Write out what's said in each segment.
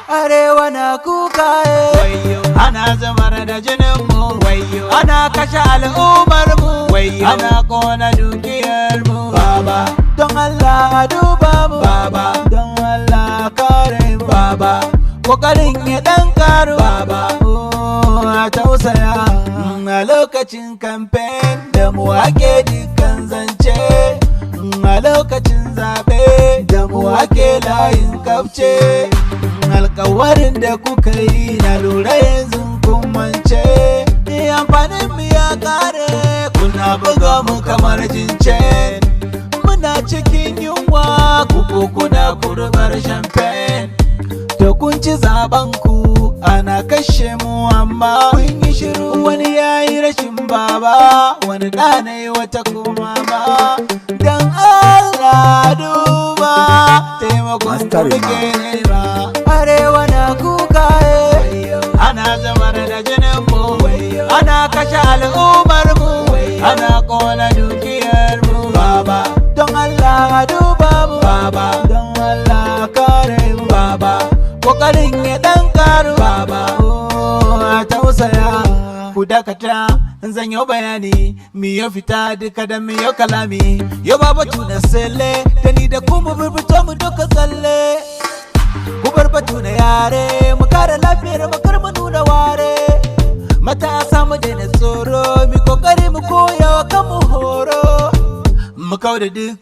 Arewa na kuka ana zubar da jinin mu, ana kashe al'ummar mu, ana kona dukiyar mu. Baba, don Allah duba mu, Baba, don Allah kare mu, Baba, kokarin ya dan karu, Baba, a tausaya a lokacin kamfen da mu ake dukkan zance, a lokacin zabe da mu ake layin kafce. Alkawarin da kuka yi na lura yanzu kun mance, amfanin mu ya kare kuna buga mu kamar jince. Muna cikin yunwa kuku kuna kurbar champagne, to kun ci zaben ku ana kashe mu amma kun yi shiru. Wani yayi rashin baba, wani ɗanai wata kuma ba. Dan Allah duba taimakon ku muke nema. Arewa na kuka ana zubar da jinin mu, ana kashe al'ummar mu, ana kona dukiyar mu. Baba, don Allah duba mu, Baba, don Allah kare mu, Baba, kokarin ya dan karu, Baba, a tausaya. Ku dakata zan yi bayani, mi ya fita duka da mi ya kalami. Yau baba tuna sele, da ni da kuma burbuto mu duka tsalle. Ku bar batu na yare, mu kare lafiyar mu kar mu nuna ware. Matasa mu daina tsoro, mi kokari mu koya wa kanmu horo. Mu kau da duk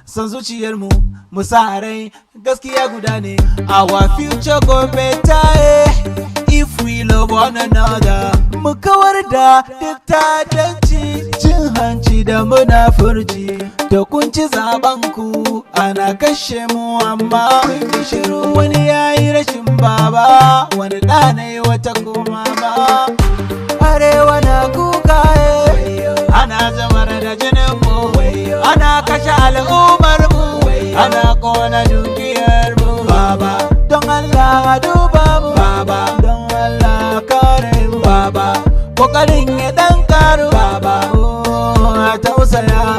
son zuciyar mu, mu sa rai gaskiya guda ne. Our future go better if we love one another. Mu kawar da duk ta'addanci, cin hanci da munafurci. Da kun ci zaben ku ana kashe mu amma kun yi shiru. Wani yayi rashin baba, wani ɗanai wata kuma ba. Arewa na kuka ana zubar da jinin mu, ana kashe al'ummar mu, ana kona dukiyar mu. Baba, don Allah duba mu, Baba, don Allah kare mu, Baba, kokarin ya dan karu, Baba, a tausaya.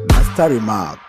Master Remark.